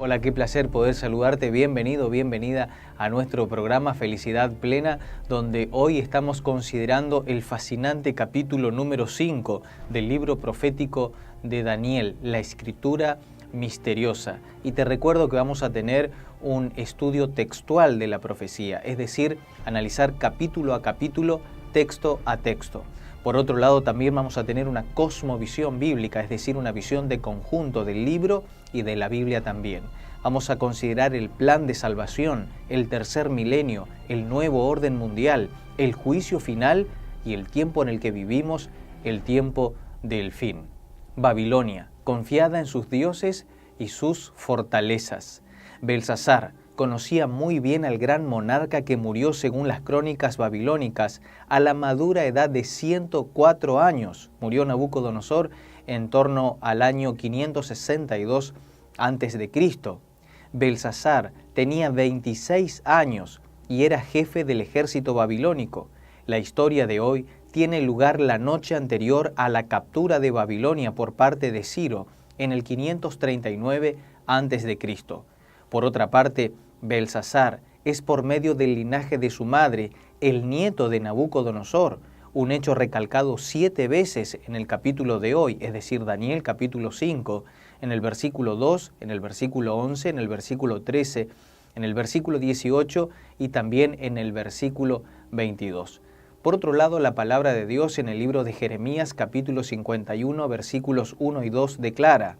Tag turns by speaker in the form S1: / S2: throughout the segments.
S1: Hola, qué placer poder saludarte. Bienvenido, bienvenida a nuestro programa Felicidad Plena, donde hoy estamos considerando el fascinante capítulo número 5 del libro profético de Daniel, la Escritura misteriosa. Y te recuerdo que vamos a tener un estudio textual de la profecía, es decir, analizar capítulo a capítulo, texto a texto. Por otro lado, también vamos a tener una cosmovisión bíblica, es decir, una visión de conjunto del libro y de la Biblia también. Vamos a considerar el plan de salvación, el tercer milenio, el nuevo orden mundial, el juicio final y el tiempo en el que vivimos, el tiempo del fin. Babilonia, confiada en sus dioses y sus fortalezas. Belsasar conocía muy bien al gran monarca que murió según las crónicas babilónicas a la madura edad de 104 años. Murió Nabucodonosor en torno al año 562 a.C. Belsasar tenía 26 años y era jefe del ejército babilónico. La historia de hoy tiene lugar la noche anterior a la captura de Babilonia por parte de Ciro en el 539 a.C. Por otra parte, Belsasar es por medio del linaje de su madre el nieto de Nabucodonosor, un hecho recalcado 7 veces en el capítulo de hoy, es decir, Daniel capítulo 5, en el versículo 2, en el versículo 11, en el versículo 13, en el versículo 18 y también en el versículo 22. Por otro lado, la palabra de Dios en el libro de Jeremías capítulo 51, versículos 1 y 2 declara: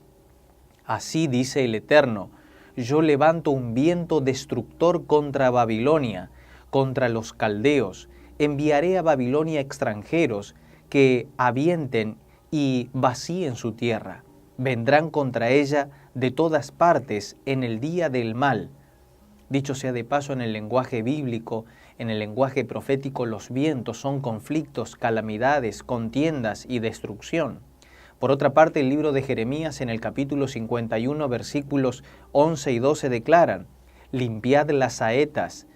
S1: Así dice el Eterno, yo levanto un viento destructor contra Babilonia, contra los caldeos. Enviaré a Babilonia extranjeros que avienten y vacíen su tierra. Vendrán contra ella de todas partes en el día del mal. Dicho sea de paso, en el lenguaje bíblico, en el lenguaje profético, los vientos son conflictos, calamidades, contiendas y destrucción. Por otra parte, el libro de Jeremías en el capítulo 51, versículos 11 y 12 declaran: Limpiad las saetas,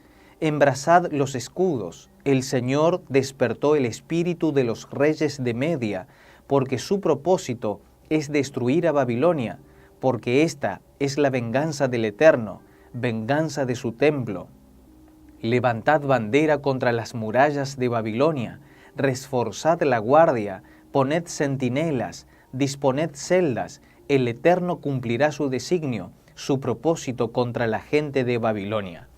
S1: embrazad los escudos. El Señor despertó el espíritu de los reyes de Media, porque su propósito es destruir a Babilonia, porque esta es la venganza del Eterno, venganza de su templo. Levantad bandera contra las murallas de Babilonia, reforzad la guardia, poned centinelas, disponed celdas, el Eterno cumplirá su designio, su propósito contra la gente de Babilonia.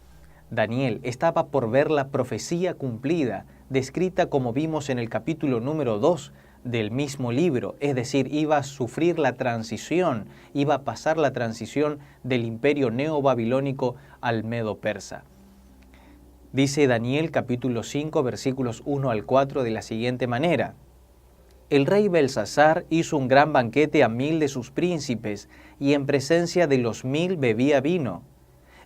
S1: Daniel estaba por ver la profecía cumplida, descrita como vimos en el capítulo número 2 del mismo libro, es decir, iba a sufrir la transición, iba a pasar la transición del imperio neobabilónico al medo-persa. Dice Daniel capítulo 5 versículos 1 al 4 de la siguiente manera: El rey Belsasar hizo un gran banquete a 1000 de sus príncipes, y en presencia de los 1000 bebía vino.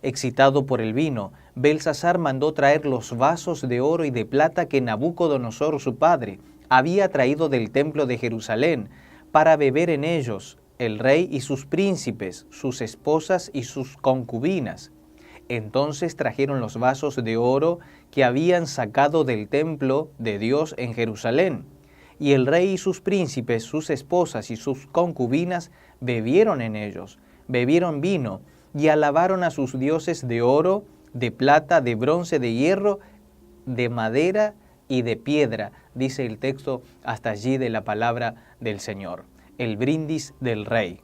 S1: Excitado por el vino, Belsasar mandó traer los vasos de oro y de plata que Nabucodonosor su padre había traído del templo de Jerusalén, para beber en ellos el rey y sus príncipes, sus esposas y sus concubinas. Entonces trajeron los vasos de oro que habían sacado del templo de Dios en Jerusalén. Y el rey y sus príncipes, sus esposas y sus concubinas bebieron en ellos, bebieron vino y alabaron a sus dioses de oro, de plata, de bronce, de hierro, de madera y de piedra, dice el texto hasta allí de la palabra del Señor. El brindis del rey.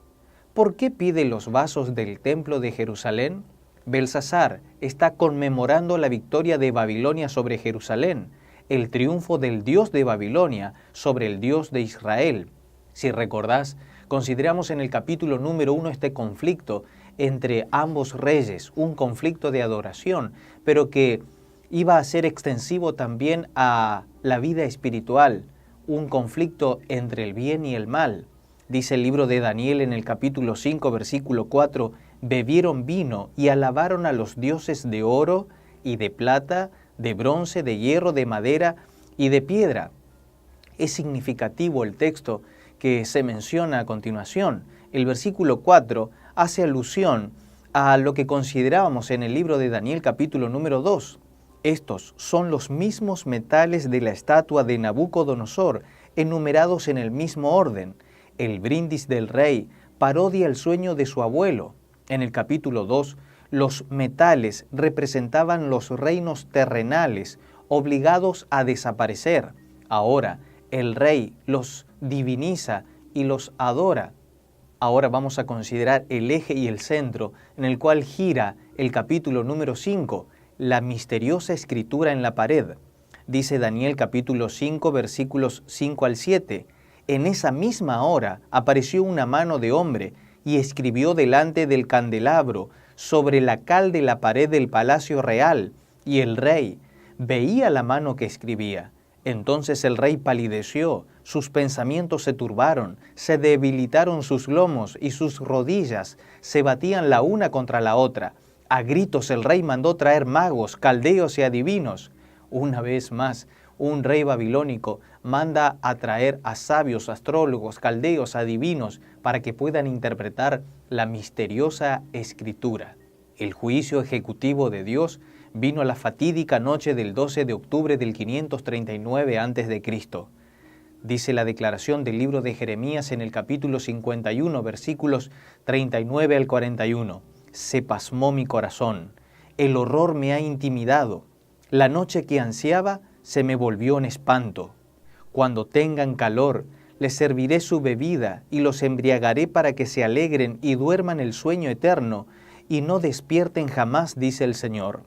S1: ¿Por qué pide los vasos del templo de Jerusalén? Belsasar está conmemorando la victoria de Babilonia sobre Jerusalén, el triunfo del Dios de Babilonia sobre el Dios de Israel. Si recordás, consideramos en el capítulo número 1 este conflicto entre ambos reyes, un conflicto de adoración, pero que iba a ser extensivo también a la vida espiritual, un conflicto entre el bien y el mal. Dice el libro de Daniel en el capítulo 5, versículo 4, bebieron vino y alabaron a los dioses de oro y de plata, de bronce, de hierro, de madera y de piedra. Es significativo el texto que se menciona a continuación. El versículo 4 hace alusión a lo que considerábamos en el libro de Daniel capítulo número 2. Estos son los mismos metales de la estatua de Nabucodonosor, enumerados en el mismo orden. El brindis del rey parodia el sueño de su abuelo. En el capítulo 2, los metales representaban los reinos terrenales obligados a desaparecer. Ahora, el rey los diviniza y los adora. Ahora vamos a considerar el eje y el centro en el cual gira el capítulo número 5, la misteriosa escritura en la pared. Dice Daniel capítulo 5, versículos 5 al 7. En esa misma hora apareció una mano de hombre y escribió delante del candelabro sobre la cal de la pared del palacio real, y el rey veía la mano que escribía. Entonces el rey palideció, sus pensamientos se turbaron, se debilitaron sus lomos y sus rodillas se batían la una contra la otra. A gritos el rey mandó traer magos, caldeos y adivinos. Una vez más, un rey babilónico manda a traer a sabios, astrólogos, caldeos, adivinos, para que puedan interpretar la misteriosa escritura. El juicio ejecutivo de Dios vino a la fatídica noche del 12 de octubre del 539 a.C. Dice la declaración del libro de Jeremías en el capítulo 51, versículos 39 al 41. Se pasmó mi corazón, el horror me ha intimidado, la noche que ansiaba se me volvió en espanto. Cuando tengan calor, les serviré su bebida y los embriagaré para que se alegren y duerman el sueño eterno y no despierten jamás, dice el Señor.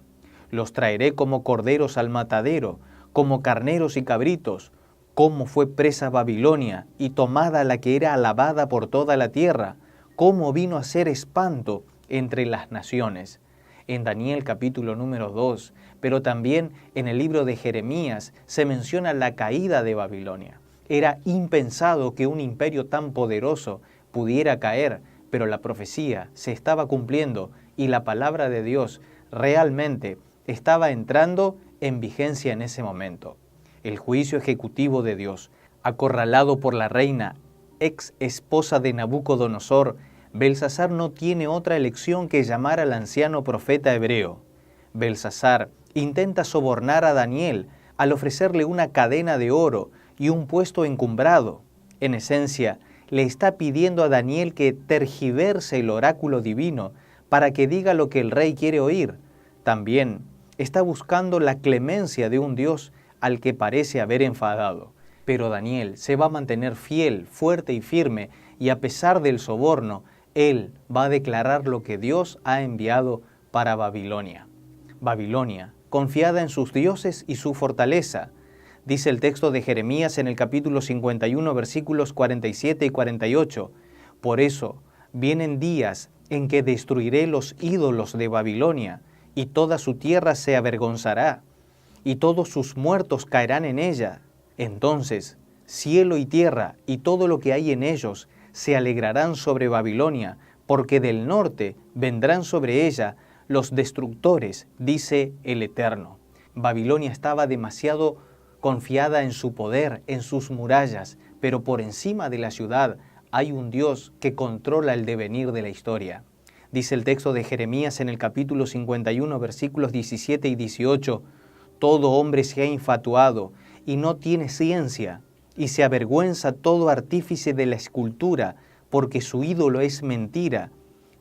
S1: Los traeré como corderos al matadero, como carneros y cabritos. Cómo fue presa Babilonia y tomada la que era alabada por toda la tierra, cómo vino a ser espanto entre las naciones. En Daniel capítulo número 2, pero también en el libro de Jeremías se menciona la caída de Babilonia. Era impensado que un imperio tan poderoso pudiera caer, pero la profecía se estaba cumpliendo y la palabra de Dios realmente estaba entrando en vigencia en ese momento. El juicio ejecutivo de Dios, acorralado por la reina, ex esposa de Nabucodonosor, Belsasar no tiene otra elección que llamar al anciano profeta hebreo. Belsasar intenta sobornar a Daniel al ofrecerle una cadena de oro y un puesto encumbrado. En esencia, le está pidiendo a Daniel que tergiverse el oráculo divino para que diga lo que el rey quiere oír. También está buscando la clemencia de un Dios al que parece haber enfadado. Pero Daniel se va a mantener fiel, fuerte y firme, y a pesar del soborno, él va a declarar lo que Dios ha enviado para Babilonia. Babilonia, confiada en sus dioses y su fortaleza. Dice el texto de Jeremías en el capítulo 51, versículos 47 y 48. Por eso vienen días en que destruiré los ídolos de Babilonia, y toda su tierra se avergonzará, y todos sus muertos caerán en ella. Entonces, cielo y tierra y todo lo que hay en ellos se alegrarán sobre Babilonia, porque del norte vendrán sobre ella los destructores, dice el Eterno. Babilonia estaba demasiado confiada en su poder, en sus murallas, pero por encima de la ciudad hay un Dios que controla el devenir de la historia. Dice el texto de Jeremías en el capítulo 51, versículos 17 y 18, todo hombre se ha infatuado y no tiene ciencia, y se avergüenza todo artífice de la escultura, porque su ídolo es mentira,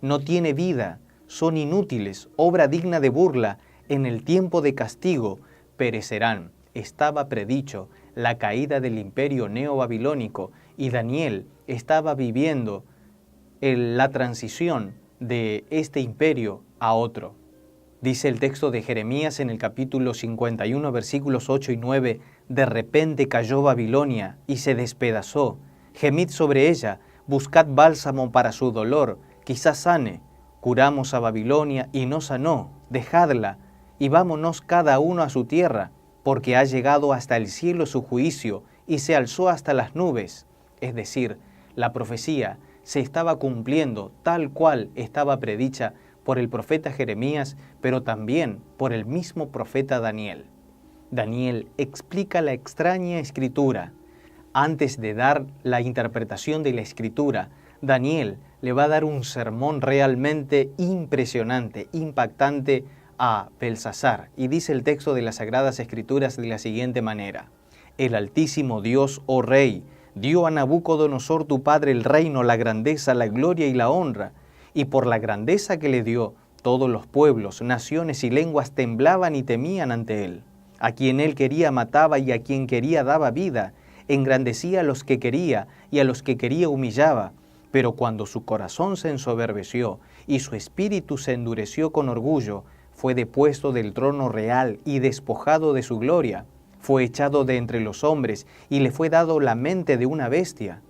S1: no tiene vida, son inútiles, obra digna de burla, en el tiempo de castigo perecerán. Estaba predicho la caída del imperio neobabilónico y Daniel estaba viviendo la transición de este imperio a otro. Dice el texto de Jeremías en el capítulo 51, versículos 8 y 9, de repente cayó Babilonia y se despedazó. Gemid sobre ella, buscad bálsamo para su dolor, quizás sane. Curamos a Babilonia y no sanó, dejadla, y vámonos cada uno a su tierra, porque ha llegado hasta el cielo su juicio y se alzó hasta las nubes. Es decir, la profecía se estaba cumpliendo tal cual estaba predicha por el profeta Jeremías, pero también por el mismo profeta Daniel. Daniel explica la extraña escritura. Antes de dar la interpretación de la escritura, Daniel le va a dar un sermón realmente impresionante, impactante a Belsasar. Y dice el texto de las Sagradas Escrituras de la siguiente manera: El Altísimo Dios, oh Rey, dio a Nabucodonosor tu padre el reino, la grandeza, la gloria y la honra, y por la grandeza que le dio, todos los pueblos, naciones y lenguas temblaban y temían ante él. A quien él quería mataba y a quien quería daba vida, engrandecía a los que quería y a los que quería humillaba. Pero cuando su corazón se ensoberbeció y su espíritu se endureció con orgullo, fue depuesto del trono real y despojado de su gloria. Fue echado de entre los hombres y le fue dado la mente de una bestia.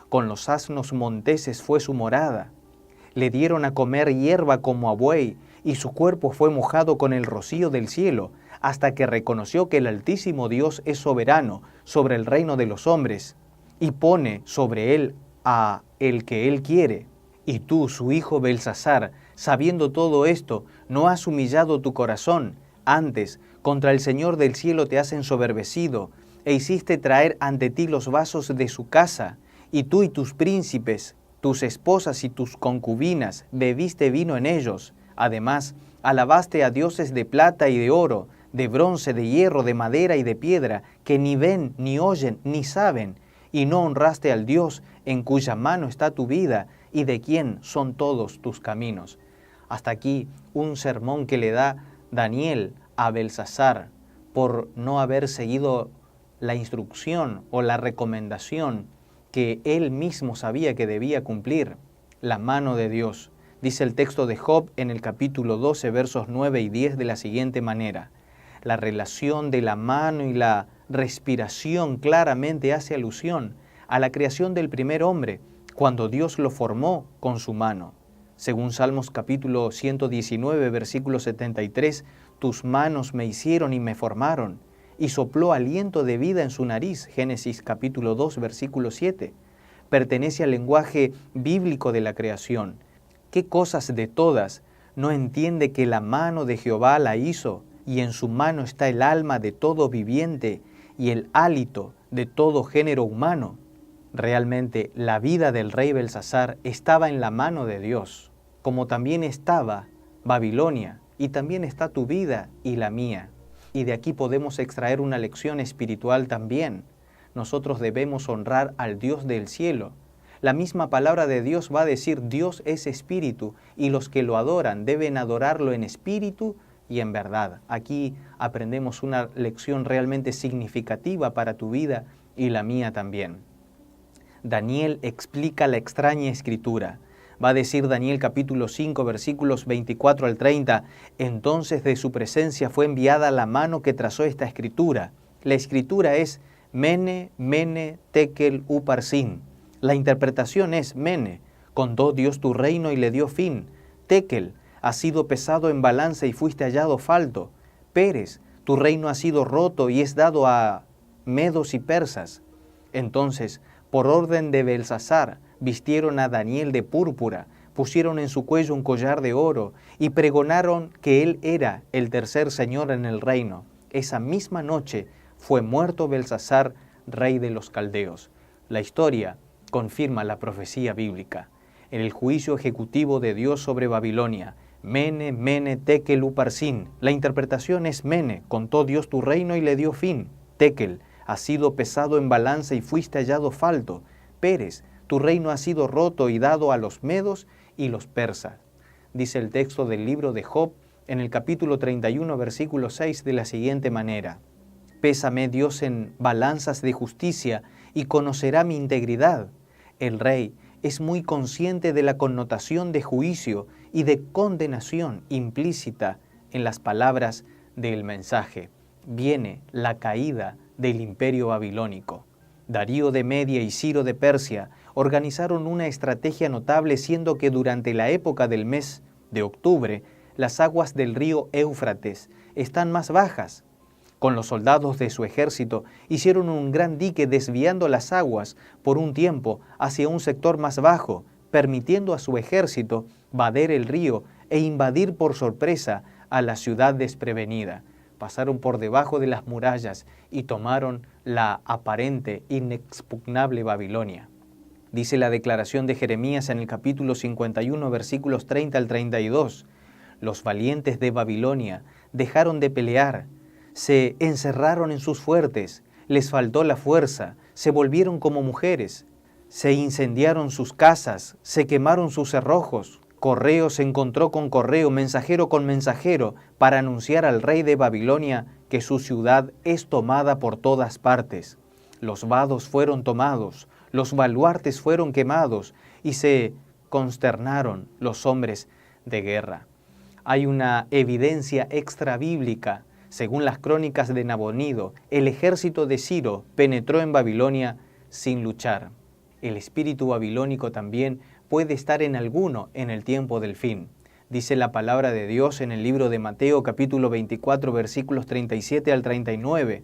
S1: Con los asnos monteses fue su morada. Le dieron a comer hierba como a buey y su cuerpo fue mojado con el rocío del cielo, hasta que reconoció que el Altísimo Dios es soberano sobre el reino de los hombres y pone sobre él a el que él quiere. Y tú, su hijo Belsasar, sabiendo todo esto, no has humillado tu corazón. Antes, contra el Señor del cielo te has ensoberbecido e hiciste traer ante ti los vasos de su casa, y tú y tus príncipes, tus esposas y tus concubinas, bebiste vino en ellos. Además, alabaste a dioses de plata y de oro, de bronce, de hierro, de madera y de piedra, que ni ven, ni oyen, ni saben, y no honraste al Dios en cuya mano está tu vida y de quien son todos tus caminos. Hasta aquí un sermón que le da Daniel a Belsasar por no haber seguido la instrucción o la recomendación que él mismo sabía que debía cumplir, la mano de Dios. Dice el texto de Job en el capítulo 12, versos 9 y 10 de la siguiente manera. La relación de la mano y la respiración claramente hace alusión a la creación del primer hombre, cuando Dios lo formó con su mano. Según Salmos capítulo 119, versículo 73, tus manos me hicieron y me formaron, y sopló aliento de vida en su nariz, Génesis capítulo 2, versículo 7. Pertenece al lenguaje bíblico de la creación. ¿Qué cosas de todas no entiende que la mano de Jehová la hizo, y en su mano está el alma de todo viviente y el hálito de todo género humano? Realmente la vida del rey Belsasar estaba en la mano de Dios, como también estaba Babilonia, y también está tu vida y la mía. Y de aquí podemos extraer una lección espiritual también. Nosotros debemos honrar al Dios del cielo. La misma palabra de Dios va a decir, Dios es espíritu, y los que lo adoran deben adorarlo en espíritu y en verdad. Aquí aprendemos una lección realmente significativa para tu vida y la mía también. Daniel explica la extraña escritura. Va a decir Daniel capítulo 5, versículos 24 al 30, entonces de su presencia fue enviada la mano que trazó esta escritura. La escritura es Mene, Mene, Tekel, Uparsin. La interpretación es Mene, contó Dios tu reino y le dio fin. Tekel, has sido pesado en balanza y fuiste hallado falto. Peres, tu reino ha sido roto y es dado a medos y persas. Entonces, por orden de Belsasar, vistieron a Daniel de púrpura, pusieron en su cuello un collar de oro y pregonaron que él era el tercer señor en el reino. Esa misma noche fue muerto Belsasar, rey de los caldeos. La historia confirma la profecía bíblica. En el juicio ejecutivo de Dios sobre Babilonia, Mene, Mene, Tekel, Uparsin. La interpretación es Mene, contó Dios tu reino y le dio fin. Tekel, has sido pesado en balanza y fuiste hallado falto. Peres, tu reino ha sido roto y dado a los medos y los persas. Dice el texto del libro de Job en el capítulo 31, versículo 6 de la siguiente manera. Pésame Dios en balanzas de justicia y conocerá mi integridad. El rey es muy consciente de la connotación de juicio y de condenación implícita en las palabras del mensaje. Viene la caída del imperio babilónico. Darío de Media y Ciro de Persia organizaron una estrategia notable, siendo que durante la época del mes de octubre las aguas del río Éufrates están más bajas. Con los soldados de su ejército hicieron un gran dique desviando las aguas por un tiempo hacia un sector más bajo, permitiendo a su ejército vader el río e invadir por sorpresa a la ciudad desprevenida. Pasaron por debajo de las murallas y tomaron la aparente inexpugnable Babilonia. Dice la declaración de Jeremías en el capítulo 51, versículos 30 al 32. Los valientes de Babilonia dejaron de pelear, se encerraron en sus fuertes, les faltó la fuerza, se volvieron como mujeres, se incendiaron sus casas, se quemaron sus cerrojos, Correo se encontró con correo, mensajero con mensajero, para anunciar al rey de Babilonia que su ciudad es tomada por todas partes. Los vados fueron tomados, los baluartes fueron quemados y se consternaron los hombres de guerra. Hay una evidencia extrabíblica. Según las crónicas de Nabonido, el ejército de Ciro penetró en Babilonia sin luchar. El espíritu babilónico también puede estar en alguno en el tiempo del fin. Dice la palabra de Dios en el libro de Mateo capítulo 24 versículos 37 al 39,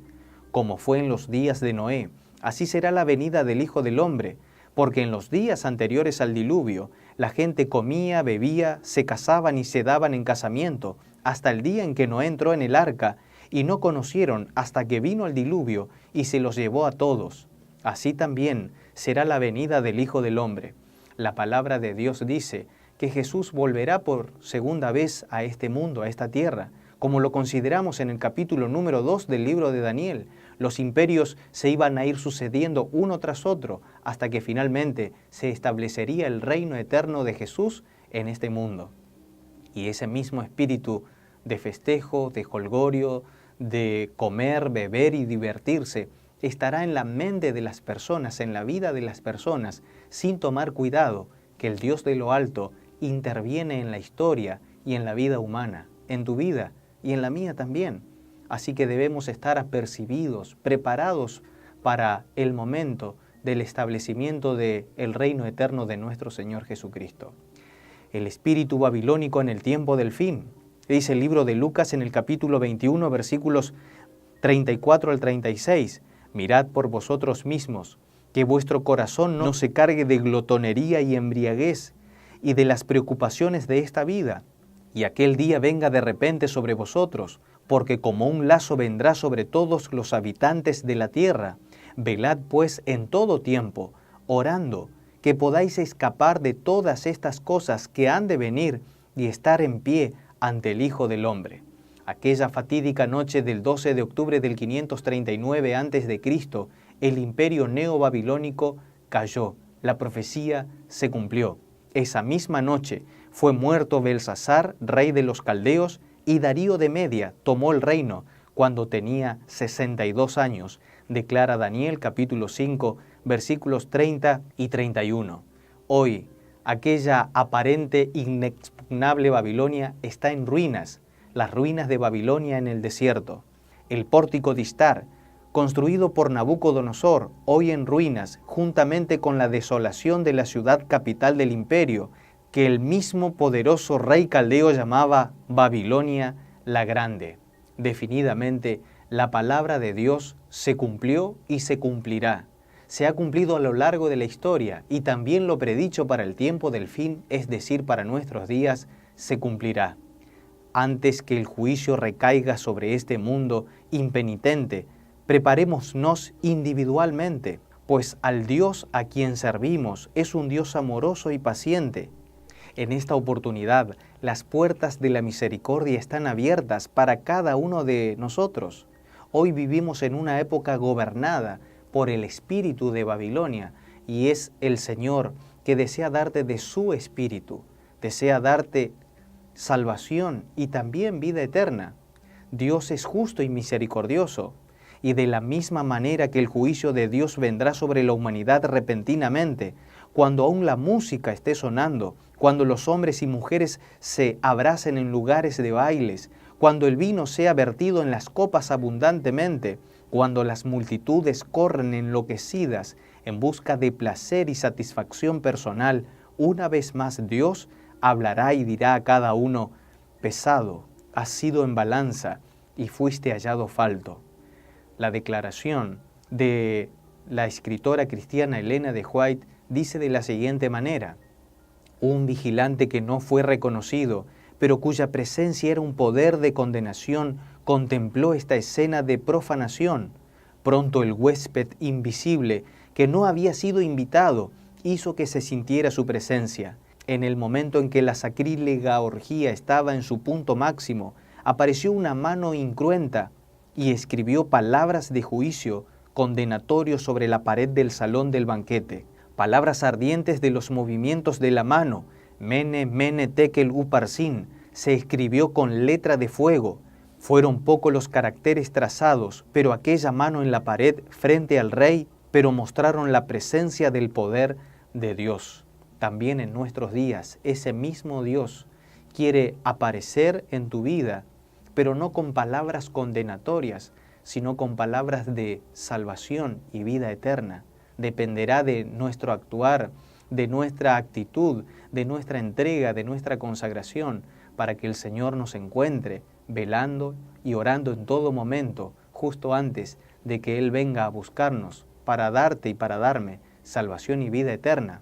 S1: como fue en los días de Noé, así será la venida del Hijo del Hombre, porque en los días anteriores al diluvio la gente comía, bebía, se casaban y se daban en casamiento, hasta el día en que Noé entró en el arca, y no conocieron hasta que vino el diluvio y se los llevó a todos. Así también será la venida del Hijo del Hombre. La palabra de Dios dice que Jesús volverá por segunda vez a este mundo, a esta tierra, como lo consideramos en el capítulo número 2 del libro de Daniel. Los imperios se iban a ir sucediendo uno tras otro hasta que finalmente se establecería el reino eterno de Jesús en este mundo. Y ese mismo espíritu de festejo, de jolgorio, de comer, beber y divertirse, estará en la mente de las personas, en la vida de las personas, sin tomar cuidado que el Dios de lo alto interviene en la historia y en la vida humana, en tu vida y en la mía también. Así que debemos estar apercibidos, preparados para el momento del establecimiento del reino eterno de nuestro Señor Jesucristo. El espíritu babilónico en el tiempo del fin. Dice el libro de Lucas en el capítulo 21, versículos 34 al 36. Mirad por vosotros mismos, que vuestro corazón no se cargue de glotonería y embriaguez y de las preocupaciones de esta vida, y aquel día venga de repente sobre vosotros, porque como un lazo vendrá sobre todos los habitantes de la tierra. Velad pues en todo tiempo, orando, que podáis escapar de todas estas cosas que han de venir y estar en pie ante el Hijo del Hombre. Aquella fatídica noche del 12 de octubre del 539 a.C., el imperio neobabilónico cayó, la profecía se cumplió. Esa misma noche fue muerto Belsasar, rey de los caldeos, y Darío de Media tomó el reino cuando tenía 62 años, declara Daniel capítulo 5, versículos 30 y 31. Hoy, aquella aparente inexpugnable Babilonia está en ruinas, las ruinas de Babilonia en el desierto. El pórtico de Istar, construido por Nabucodonosor, hoy en ruinas, juntamente con la desolación de la ciudad capital del imperio, que el mismo poderoso rey caldeo llamaba Babilonia la Grande. Definidamente, la palabra de Dios se cumplió y se cumplirá. Se ha cumplido a lo largo de la historia y también lo predicho para el tiempo del fin, es decir, para nuestros días, se cumplirá. Antes que el juicio recaiga sobre este mundo impenitente, preparémonos individualmente, pues al Dios a quien servimos es un Dios amoroso y paciente. En esta oportunidad, las puertas de la misericordia están abiertas para cada uno de nosotros. Hoy vivimos en una época gobernada por el espíritu de Babilonia y es el Señor que desea darte de su espíritu, desea darte salvación y también vida eterna. Dios es justo y misericordioso, y de la misma manera que el juicio de Dios vendrá sobre la humanidad repentinamente, cuando aún la música esté sonando, cuando los hombres y mujeres se abracen en lugares de bailes, cuando el vino sea vertido en las copas abundantemente, cuando las multitudes corren enloquecidas en busca de placer y satisfacción personal, una vez más Dios hablará y dirá a cada uno: pesado, has sido en balanza y fuiste hallado falto. La declaración de la escritora cristiana Elena de White dice de la siguiente manera: un vigilante que no fue reconocido, pero cuya presencia era un poder de condenación, contempló esta escena de profanación. Pronto el huésped invisible, que no había sido invitado, hizo que se sintiera su presencia. En el momento en que la sacrílega orgía estaba en su punto máximo, apareció una mano incruenta y escribió palabras de juicio condenatorio sobre la pared del salón del banquete. Palabras ardientes de los movimientos de la mano, Mene, mene, tekel, uparsin, se escribió con letra de fuego. Fueron pocos los caracteres trazados, pero aquella mano en la pared frente al rey, pero mostraron la presencia del poder de Dios. También en nuestros días, ese mismo Dios quiere aparecer en tu vida, pero no con palabras condenatorias, sino con palabras de salvación y vida eterna. Dependerá de nuestro actuar, de nuestra actitud, de nuestra entrega, de nuestra consagración, para que el Señor nos encuentre velando y orando en todo momento, justo antes de que Él venga a buscarnos para darte y para darme salvación y vida eterna.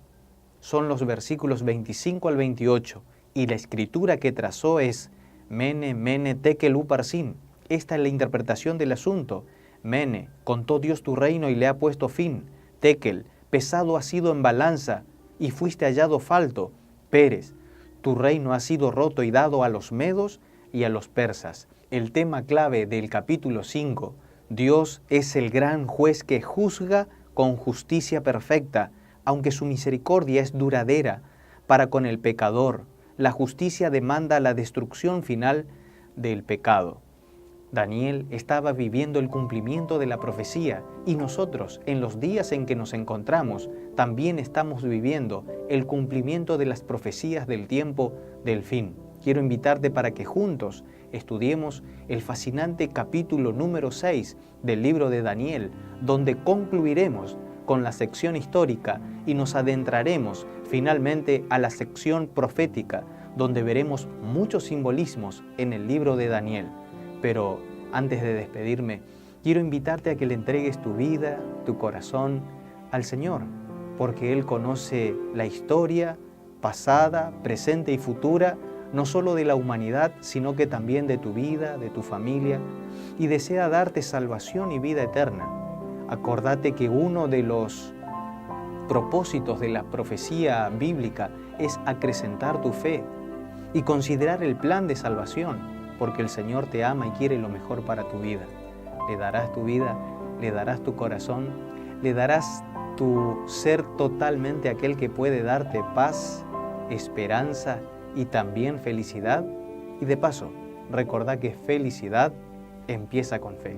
S1: Son los versículos 25 al 28, y la escritura que trazó es Mene, mene, tekel, uparsin. Esta es la interpretación del asunto. Mene, contó Dios tu reino y le ha puesto fin. Tekel, pesado ha sido en balanza y fuiste hallado falto. Peres, tu reino ha sido roto y dado a los medos y a los persas. El tema clave del capítulo 5, Dios es el gran juez que juzga con justicia perfecta, aunque su misericordia es duradera para con el pecador. La justicia demanda la destrucción final del pecado. Daniel estaba viviendo el cumplimiento de la profecía y nosotros, en los días en que nos encontramos, también estamos viviendo el cumplimiento de las profecías del tiempo del fin. Quiero invitarte para que juntos estudiemos el fascinante capítulo número 6 del libro de Daniel, donde concluiremos con la sección histórica y nos adentraremos finalmente a la sección profética, donde veremos muchos simbolismos en el libro de Daniel. Pero antes de despedirme, quiero invitarte a que le entregues tu vida, tu corazón al Señor, porque Él conoce la historia pasada, presente y futura, no solo de la humanidad, sino que también de tu vida, de tu familia, y desea darte salvación y vida eterna. Acordate que uno de los propósitos de la profecía bíblica es acrecentar tu fe y considerar el plan de salvación, porque el Señor te ama y quiere lo mejor para tu vida. Le darás tu vida, le darás tu corazón, le darás tu ser totalmente a aquel que puede darte paz, esperanza y también felicidad. Y de paso, recordá que felicidad empieza con fe.